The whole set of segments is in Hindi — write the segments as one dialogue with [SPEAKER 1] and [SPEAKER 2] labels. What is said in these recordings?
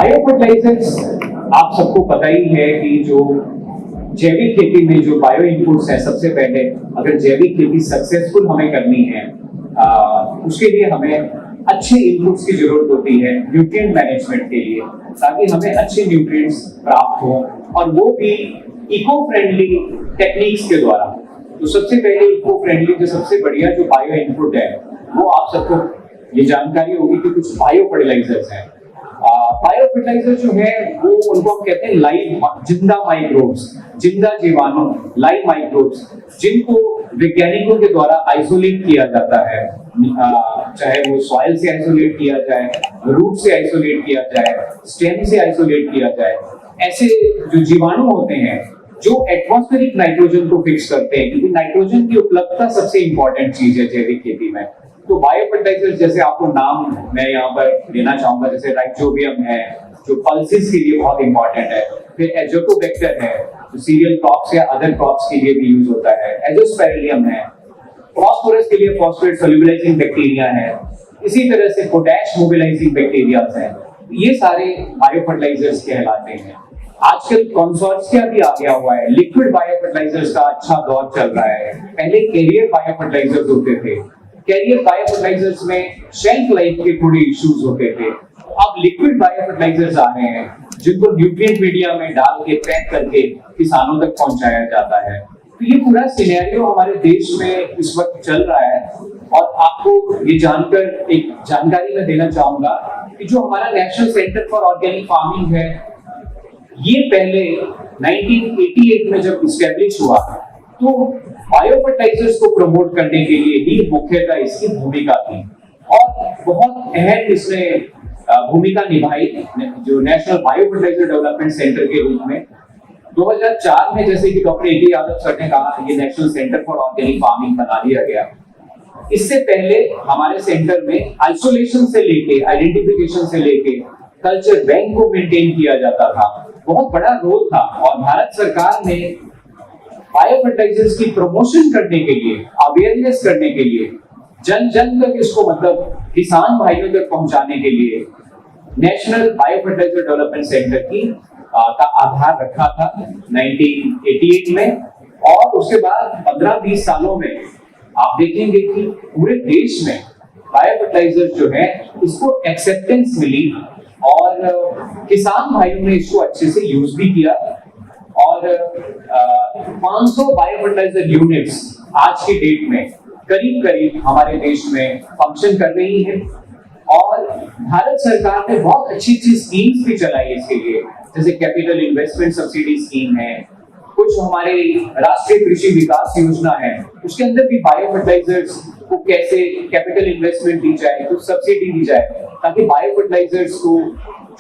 [SPEAKER 1] बायो फर्टिलाइजर्स आप सबको पता ही है कि जो जैविक खेती में जो बायो इनपुट्स है, सबसे पहले अगर जैविक खेती सक्सेसफुल हमें करनी है उसके लिए हमें अच्छे इनपुट्स की जरूरत होती है न्यूट्रिएंट मैनेजमेंट के लिए, ताकि हमें अच्छे न्यूट्रिएंट्स प्राप्त हो और वो भी इको फ्रेंडली टेक्निक्स के द्वारा। तो सबसे पहले इको फ्रेंडली जो सबसे बढ़िया जो बायो इनपुट है वो आप सबको ये जानकारी होगी कि कुछ बायो फर्टिलाइजर्स हैं। बायो फर्टिलाइजर जो है वो उनको हम कहते हैं लाइव जिंदा माइक्रोब्स, जिंदा जीवाणु, लाइव माइक्रोब्स, जिनको वैज्ञानिकों के द्वारा आइसोलेट किया जाता है, चाहे वो सॉइल से आइसोलेट किया जाए, रूट से आइसोलेट किया जाए, स्टेम से आइसोलेट किया जाए। ऐसे जो जीवाणु होते हैं जो एटमॉस्फेरिक नाइट्रोजन को फिक्स करते हैं, क्योंकि नाइट्रोजन की उपलब्धता सबसे इंपॉर्टेंट चीज है जैविक खेती में। तो बायो फर्टिलाइजर जैसे आपको नाम मैं यहाँ पर लेना चाहूंगा, जैसे राइजोबियम है जो पल्सेस के लिए बहुत इंपॉर्टेंट है, फिर एजोटोबैक्टर है जो सीरियल क्रॉप्स या अदर क्रॉप्स के लिए भी यूज होता है, एजोस्पेरिलियम है, फॉस्फोरस के लिए फॉस्फेट सोल्यूबलाइजिंग बैक्टीरिया है, इसी तरह से पोटैश मोबिलाइजिंग बैक्टीरिया है। ये सारे बायो फर्टिलाइजर्स कहलाते हैं। आजकल कंसोर्शिया भी आ गया हुआ है, लिक्विड बायो फर्टिलाइजर्स का अच्छा दौर चल रहा है। पहले कैरियर बायो फर्टिलाइजर्स होते थे, कैरियर बायो फर्टिलाइजर्स में शेल्फ लाइफ के थोड़े इश्यूज होते थे। अब लिक्विड बायो फर्टिलाइजर्स आ रहे हैं जिनको न्यूट्रिएंट मीडिया में डाल के पैक करके किसानों तक पहुंचाया जाता है। तो ये पूरा सिनेरियो हमारे देश में इस वक्त चल रहा है और आपको ये जानकर एक जानकारी मैं देना चाहूंगा कि जो हमारा national centre for organic farming है, ये पहले 1988 में जब इस्टेब्लिश हुआ तो बायो फर्टिलाइजर्स को प्रमोट करने के लिए ही मुख्यतः इसकी भूमिका थी और बहुत अहम इसने भूमिका निभाई जो national bio fertilizer development centre के रूप में। 2004 में जैसे कि डॉक्टर ए के यादव सर ने कहा ये national centre for organic farming बना दिया गया। इससे पहले हमारे सेंटर में आइसोलेशन से लेके आइडेंटिफिकेशन से लेके कल्चर बैंक को मेंटेन किया जाता था, बहुत बड़ा रोल था। और भारत सरकार ने बायो फर्टिलाइजर्स की प्रमोशन करने के लिए, अवेयरनेस करने के लिए, जन जन तक इसको मतलब किसान भाइयों तक पहुंचाने के लिए national bio fertilizer development centre की का आधार रखा था 1988 में। और उसके बाद 15-20 सालों में आप देखेंगे कि पूरे देश में बायो फर्टिलाइजर जो है इसको एक्सेप्टेंस मिली और किसान भाइयों ने इसको अच्छे से यूज भी किया और 500 बायो फर्टिलाइजर यूनिट्स आज की डेट में करीब करीब हमारे देश में फंक्शन कर रही है। और भारत सरकार ने बहुत अच्छी अच्छी स्कीम्स भी चलाई इसके लिए, जैसे कैपिटल इन्वेस्टमेंट सब्सिडी स्कीम है, कुछ हमारे राष्ट्रीय कृषि विकास योजना है, उसके अंदर भी बायो फर्टिलाइजर्स को कैसे कैपिटल इन्वेस्टमेंट दी जाए, कुछ सब्सिडी दी जाए, ताकि बायो फर्टिलाइजर्स को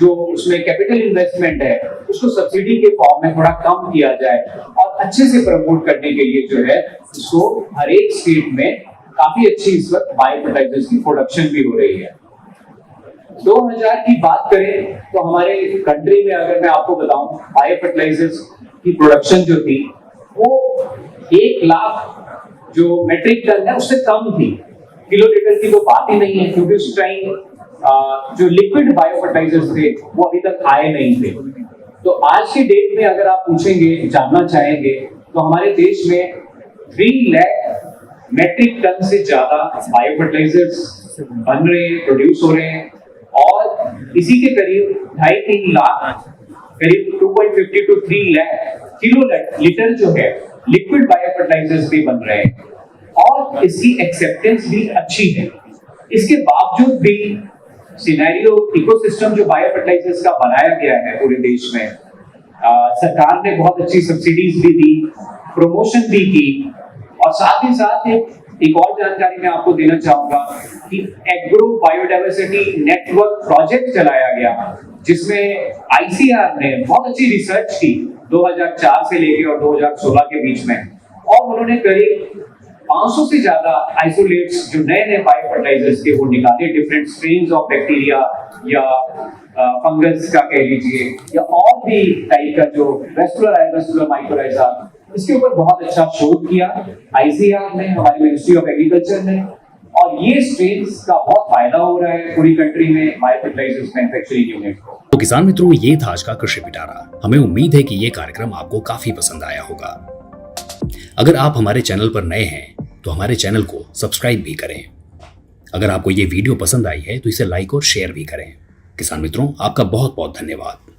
[SPEAKER 1] जो उसमें कैपिटल इन्वेस्टमेंट है उसको सब्सिडी के फॉर्म में थोड़ा कम किया जाए और अच्छे से प्रमोट करने के लिए जो है उसको हर एक स्टेट में काफी अच्छी इस वक्त बायो फर्टिलाइजर्स की प्रोडक्शन भी हो रही है। 2000 की बात करें तो हमारे कंट्री में अगर मैं आपको बताऊं बायो फर्टिलाइजर्स की प्रोडक्शन जो थी वो 1 लाख जो मेट्रिक टन है उससे कम थी। किलोलीटर की तो बात ही नहीं है, क्योंकि उस टाइम जो लिक्विड बायो फर्टिलाइजर्स थे वो अभी तक आए नहीं थे। तो आज की डेट में अगर आप पूछेंगे, जानना चाहेंगे, तो हमारे देश में 3 लाख मेट्रिक टन से ज्यादा बायो फर्टिलाइजर्स बन रहे हैं, प्रोड्यूस हो रहे हैं और इसी के करीब 2.5-3 लाख, करीब 2.50 to 3 लाख किलो लीटर जो है लिक्विड बायो फर्टिलाइजर्स भी बन रहे हैं और इसकी एक्सेप्टेंस भी अच्छी है। इसके बावजूद भी सिनेरियो इकोसिस्टम जो बायो फर्टिलाइजर्स का बनाया गया है पूरे देश में, सरकार ने बहुत अच्छी सब्सिडीज भी दी, प्रमोशन भी की और साथ ही साथ एक और जानकारी मैं आपको देना चाहूंगा कि एग्रो बायोडाइवर्सिटी नेटवर्क प्रोजेक्ट चलाया गया, जिसमें आईसीआर ने बहुत अच्छी रिसर्च की 2004 से लेकर और 2016 के बीच में, और उन्होंने करीब 500 से ज्यादा आइसोलेट्स जो नए बायो फर्टिलाइजर्स के वो निकाले, डिफरेंट स्ट्रेन्स ऑफ बैक्टीरिया या फंगस का कह लीजिए या और भी टाइप का जो वेस्कुलर माइकोराइजा, इसके ऊपर बहुत अच्छा शोध किया आईसीआर ने, हमारी मिनिस्ट्री ऑफ एग्रीकल्चर ने, और ये स्ट्रेन्स का बहुत फायदा हो रहा है पूरी कंट्री में बायो फर्टिलाइजर्स मैन्युफैक्चरिंग यूनिट को।
[SPEAKER 2] तो किसान मित्रों, ये था आज का कृषि पिटारा। हमें उम्मीद है कि ये कार्यक्रम आपको काफी पसंद आया होगा। अगर आप हमारे चैनल पर नए हैं तो हमारे चैनल को सब्सक्राइब भी करें। अगर आपको ये वीडियो पसंद आई है तो इसे लाइक और शेयर भी करें। किसान मित्रों, आपका बहुत बहुत धन्यवाद।